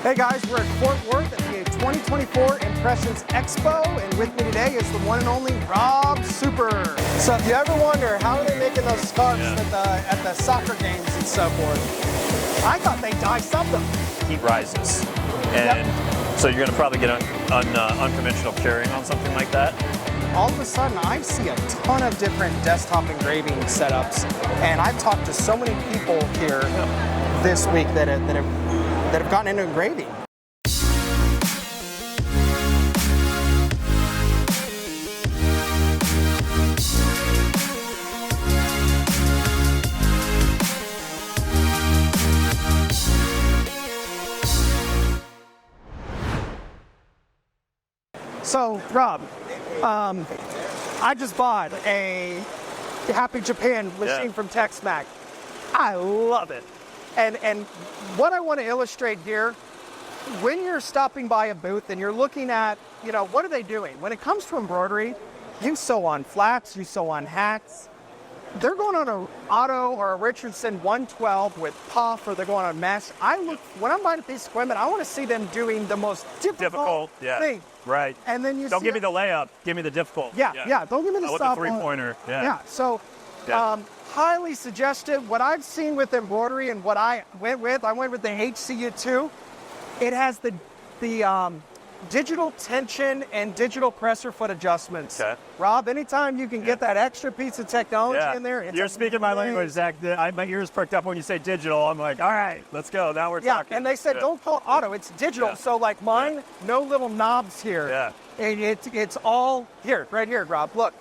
Hey guys, we're at Fort Worth at the 2024 Impressions Expo, and with me today is the one and only Rob Super. So if you ever wonder how are they making those scarves at the soccer games and so forth, I thought they dyed something. Heat rises, and so you're going to probably get unconventional curing on something like that. All of a sudden, I see a ton of different desktop engraving setups, and I've talked to so many people here this week that have gotten into engraving. So, Rob, I just bought a Happy Japan machine from Tex-Mac. I love it. And what I want to illustrate here, when you're stopping by a booth and you're looking at, what are they doing? When it comes to embroidery, you sew on flats, you sew on hats. They're going on a Otto or a Richardson 112 with puff, or they're going on mesh. When I'm buying a piece of equipment, I want to see them doing the most difficult thing. Right. And then you don't give me the layup, give me the difficult. Yeah. Don't give me the stop. With the three-pointer. So, highly suggestive. What I've seen with embroidery and what I went with the HCU2. It has the digital tension and digital presser foot adjustments. Okay. Rob, anytime you can get that extra piece of technology in there, it's You're speaking my language, Zach. My ears perked up when you say digital. I'm like, all right, let's go. Now we're talking. Yeah, and they said don't call it auto, it's digital. So like mine, no little knobs here. Yeah. And it's all here, right here, Rob. Look,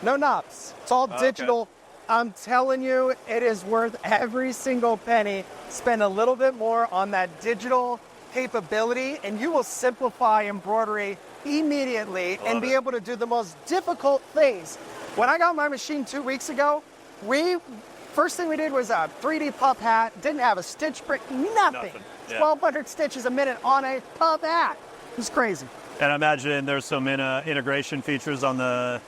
no knobs. It's all digital. Okay. I'm telling you, it is worth every single penny. Spend a little bit more on that digital capability, and you will simplify embroidery immediately and be able to do the most difficult things. When I got my machine 2 weeks ago, first thing we did was a 3D puff hat. Didn't have a stitch print, nothing. 1,200 stitches a minute on a puff hat. It was crazy. And I imagine there's some integration features on the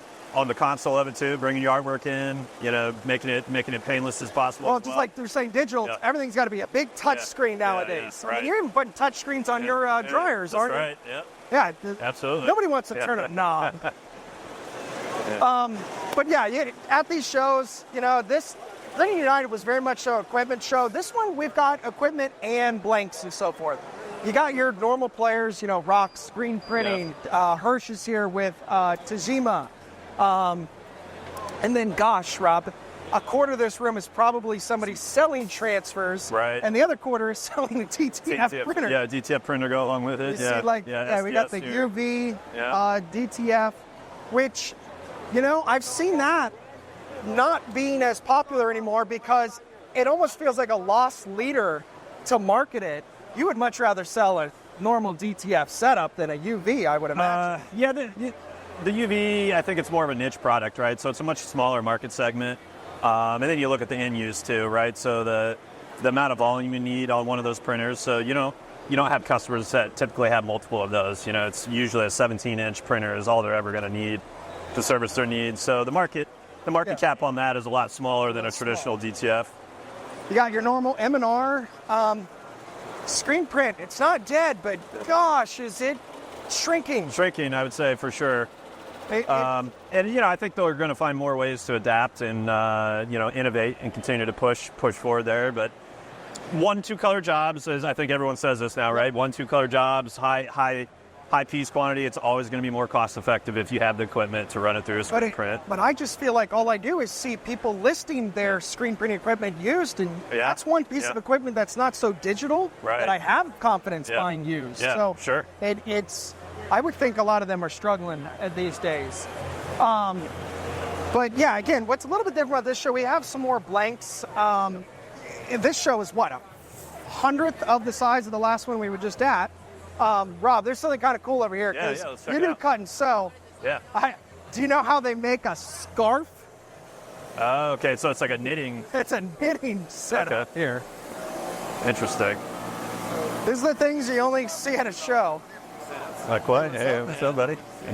console of it too, bringing your artwork in, making it painless as possible. Well, just like they're saying digital, everything's got to be a big touch screen nowadays. I mean, you're even putting touch screens on your dryers, aren't you? Right. Yeah, absolutely. Nobody wants to turn a knob. But at these shows, this Living United was very much so an equipment show. This one, we've got equipment and blanks and so forth. You got your normal players, Rock, screen printing. Hirsch is here with Tajima. And then, gosh, Rob, a quarter of this room is probably somebody selling transfers, and the other quarter is selling a DTF printer. Yeah, DTF printer go along with it. You see, we got the UV DTF, which, I've seen that not being as popular anymore because it almost feels like a lost leader to market it. You would much rather sell a normal DTF setup than a UV, I would imagine. The UV, I think it's more of a niche product, right? So it's a much smaller market segment. And then you look at the end use too, right? So the amount of volume you need on one of those printers. So, you don't have customers that typically have multiple of those. It's usually a 17-inch printer is all they're ever going to need to service their needs. So the market cap on that is a lot smaller than a traditional DTF. You got your normal M&R screen print. It's not dead, but gosh, is it shrinking? Shrinking, I would say, for sure. And I think they're going to find more ways to adapt and innovate and continue to push forward there. But 1-2 color jobs, as I think everyone says this now, right? 1-2 color jobs, high piece quantity. It's always going to be more cost effective if you have the equipment to run it through a screen print. But I just feel like all I do is see people listing their screen printing equipment used, and that's one piece of equipment that's not so digital that I have confidence buying used. So sure. I would think a lot of them are struggling these days. But again, what's a little bit different about this show, we have some more blanks. This show is what, 100th of the size of the last one we were just at. Rob, there's something kind of cool over here because you do cut and sew. Yeah. Do you know how they make a scarf? Okay, so it's like a knitting. It's a knitting setup here. Interesting. These are the things you only see at a show. Like what? Hey, what's up, buddy? I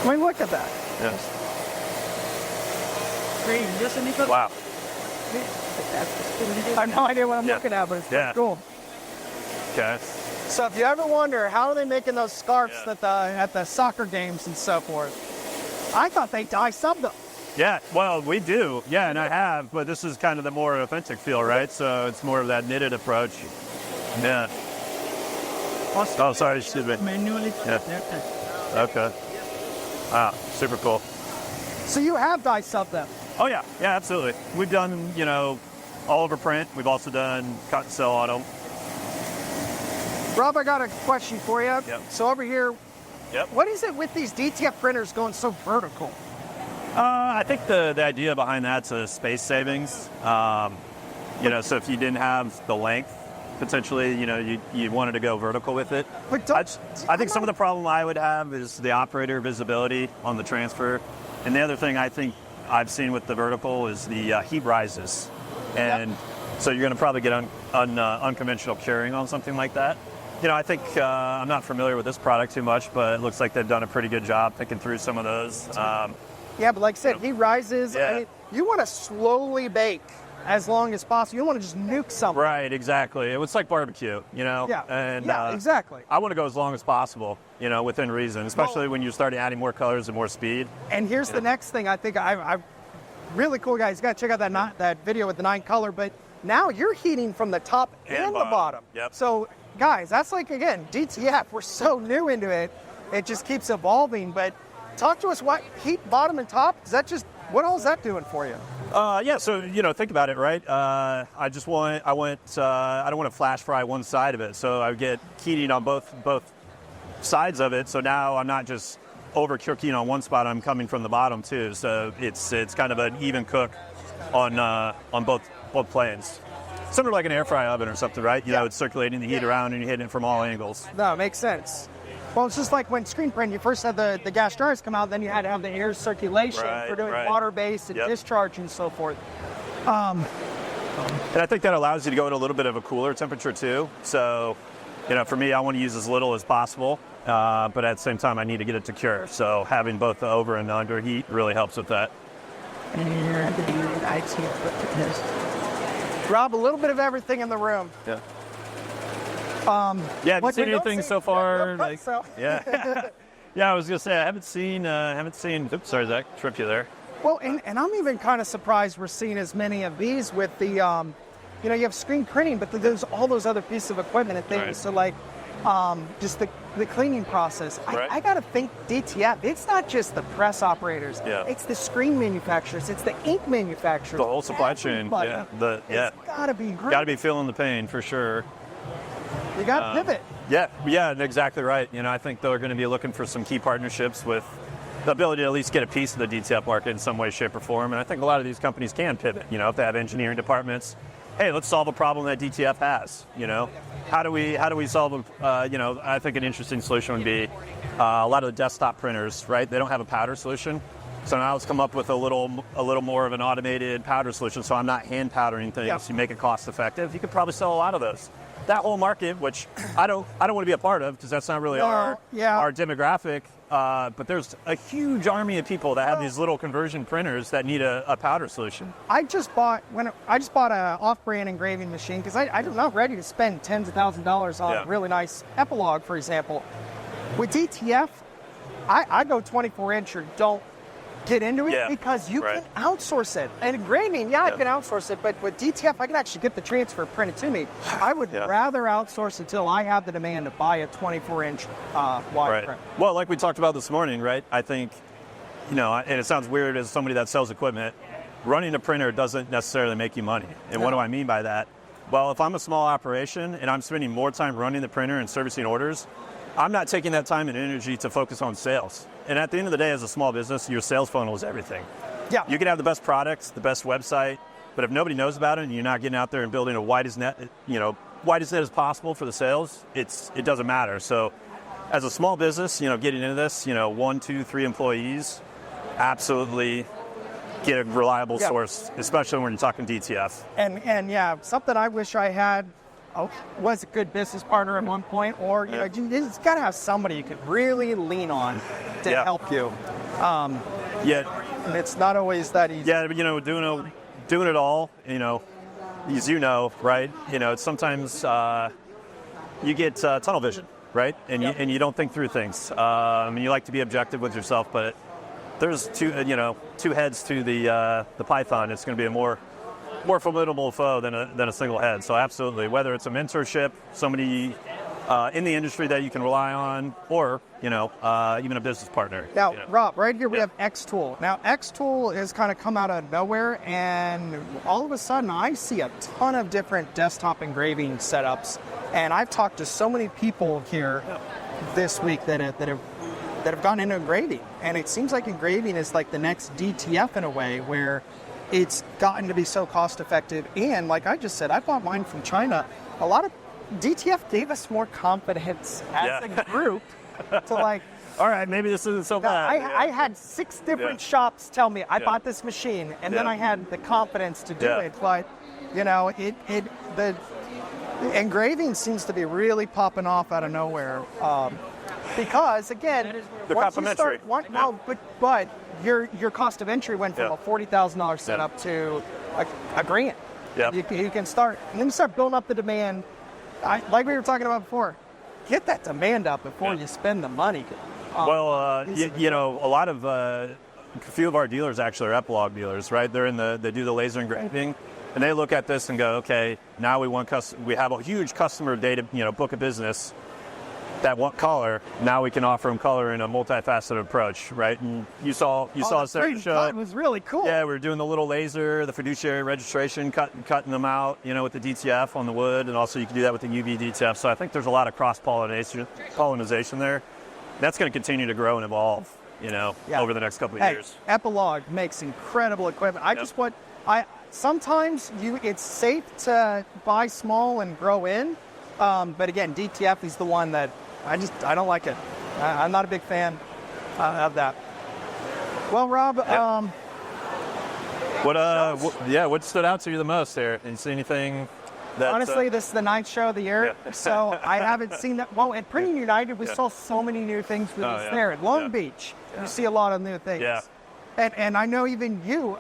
mean, look at that. Yeah. Wow. I have no idea what I'm looking at, but it's pretty cool. Okay. So if you ever wonder how are they making those scarves at the soccer games and so forth, I thought they dye sub them. Yeah, well, we do. Yeah, and I have, but this is kind of the more authentic feel, right? So it's more of that knitted approach. Yeah. Oh, sorry, excuse me. Manually. Yeah. Okay. Wow, super cool. So you have dye sub them. Oh yeah, yeah, absolutely. We've done, all over print. We've also done cut and sew on them. Rob, I got a question for you. Yep. So over here, what is it with these DTF printers going so vertical? I think the idea behind that's a space savings. So if you didn't have the length, potentially, you wanted to go vertical with it. But I think some of the problem I would have is the operator visibility on the transfer. And the other thing I think I've seen with the vertical is the heat rises. And so you're going to probably get unconventional curing on something like that. I think I'm not familiar with this product too much, but it looks like they've done a pretty good job picking through some of those. Yeah, but like I said, heat rises. Yeah. I mean, you want to slowly bake as long as possible. You don't want to just nuke something. Right, exactly. It's like barbecue, Yeah, And, exactly. I want to go as long as possible, within reason, especially when you start adding more colors and more speed. And here's the next thing I think I really cool, guys. You got to check out that video with the 9 color. But now you're heating from the top and the bottom. Yep. So, guys, that's like, again, DTF. We're so new into it. It just keeps evolving. But talk to us, what heat bottom and top? Is that just, what all is that doing for you? So, think about it, right? I don't want to flash fry one side of it. So I get heating on both sides of it. So now I'm not just over cooking on one spot, I'm coming from the bottom too. So it's kind of an even cook on both planes. Similar like an air fry oven or something, right? It's circulating the heat around and you're hitting it from all angles. No, it makes sense. Well, it's just like when screen print, you first had the gas dryers come out, then you had to have the air circulation for doing water-based and discharge and so forth. And I think that allows you to go at a little bit of a cooler temperature too. So, for me, I want to use as little as possible, but at the same time, I need to get it to cure. So having both the over and the under heat really helps with that. Rob, a little bit of everything in the room. Yeah. Have you seen anything so far? Yeah, I was gonna say I haven't seen. Oops, sorry, Zach, tripped you there. Well, and I'm even kind of surprised we're seeing as many of these with the, you have screen printing, but there's all those other pieces of equipment and things. Right. So like, just the cleaning process. I gotta think DTF. It's not just the press operators. Yeah. It's the screen manufacturers. It's the ink manufacturers. The whole supply chain. Yeah. It's gotta be great. Got to be feeling the pain for sure. You got to pivot. Yeah, exactly right. I think they're going to be looking for some key partnerships with the ability to at least get a piece of the DTF market in some way, shape, or form. And I think a lot of these companies can pivot. If they have engineering departments, hey, let's solve a problem that DTF has. How do we solve I think an interesting solution would be a lot of the desktop printers, right? They don't have a powder solution. So now let's come up with a little more of an automated powder solution. So I'm not hand powdering things. You make it cost effective. You could probably sell a lot of those. That whole market, which I don't want to be a part of because that's not really our demographic. But there's a huge army of people that have these little conversion printers that need a powder solution. I just bought an off-brand engraving machine because I'm not ready to spend tens of thousands of dollars on a really nice epilogue, for example. With DTF, I go 24-inch or don't get into it because you can outsource it. And engraving, I can outsource it, but with DTF, I can actually get the transfer printed to me. I would rather outsource until I have the demand to buy a 24-inch wide print. Well, like we talked about this morning, right? I think, and it sounds weird as somebody that sells equipment, running a printer doesn't necessarily make you money. And what do I mean by that? Well, if I'm a small operation and I'm spending more time running the printer and servicing orders, I'm not taking that time and energy to focus on sales. And at the end of the day, as a small business, your sales funnel is everything. Yeah. You can have the best products, the best website, but if nobody knows about it and you're not getting out there and building a widest net as possible for the sales, it doesn't matter. So as a small business, getting into this, 1, 2, 3 employees, absolutely get a reliable source, especially when you're talking DTF. And something I wish I had was a good business partner at one point, or you just got to have somebody you could really lean on to help you. And it's not always that easy. Yeah, but doing doing it all, as you know, right? It's sometimes you get tunnel vision, right? And you don't think through things. You like to be objective with yourself, but there's two heads to the python. It's going to be a more formidable foe than a single head. So absolutely, whether it's a mentorship, somebody in the industry that you can rely on, or even a business partner. Now, Rob, right here we have X-Tool. Now, X-Tool has kind of come out of nowhere, and all of a sudden I see a ton of different desktop engraving setups, and I've talked to so many people here this week that have gone into engraving, and it seems like engraving is like the next DTF in a way, where it's gotten to be so cost effective. And like I just said, I bought mine from China. A lot of DTF gave us more confidence as a group to like, all right, maybe this isn't so bad. I had 6 different shops tell me I bought this machine, and then I had the confidence to do it. But the engraving seems to be really popping off out of nowhere. Because again, they're complementary. But your cost of entry went from a $40,000 setup to a grand. You can start, and then you start building up the demand. Like we were talking about before, get that demand up before you spend the money. A lot of a few of our dealers actually are epilogue dealers, right? They do the laser engraving, and they look at this and go, okay, now we have a huge customer data, book of business that want color. Now we can offer them color in a multifaceted approach, right? And you saw us there. It was really cool. Yeah, we were doing the little laser, the fiduciary registration, cutting them out, with the DTF on the wood, and also you can do that with the UV DTF. So I think there's a lot of pollination there. That's going to continue to grow and evolve, over the next couple of years. Epilogue makes incredible equipment. Sometimes it's safe to buy small and grow in, but again, DTF is the one that I don't like it. I'm not a big fan of that. Well, Rob, what stood out to you the most there? Did you see anything? Honestly, this is the 9th show of the year, so I haven't seen that. Well, at Printing United, we saw so many new things with us there. At Long Beach, you see a lot of new things. Yeah. And I know even you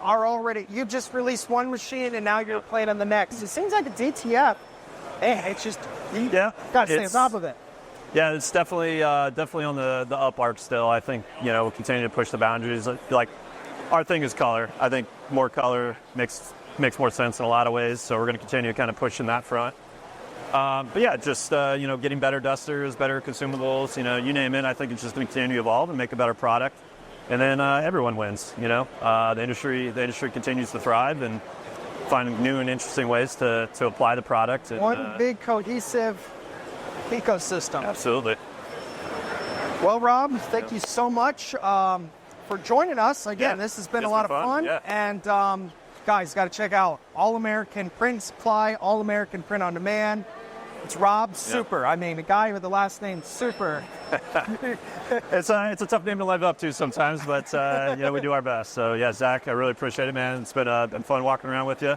you just released one machine and now you're playing on the next. It seems like a DTF. Man, it's just, you got to stay on top of it. Yeah, it's definitely on the up arc still. I think, we'll continue to push the boundaries. Like, our thing is color. I think more color makes more sense in a lot of ways, so we're going to continue to kind of push in that front. But yeah, just, getting better dusters, better consumables, you name it. I think it's just going to continue to evolve and make a better product. And then everyone wins, The industry continues to thrive and find new and interesting ways to apply the product. And, one big cohesive ecosystem. Absolutely. Well, Rob, thank you so much for joining us. Again, this has been a lot of fun. Yeah. And guys, got to check out All American Print Supply, All American Print on Demand. It's Rob Super. I mean, a guy with the last name Super. It's a tough name to live up to sometimes, but we do our best. So yeah, Zach, I really appreciate it, man. It's been fun walking around with you.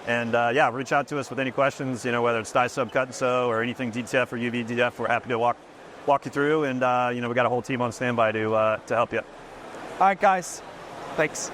And reach out to us with any questions. Whether it's dye sub, cut and sew, or anything DTF or UV DTF, we're happy to walk you through. And we got a whole team on standby to help you. All right, guys. Thanks.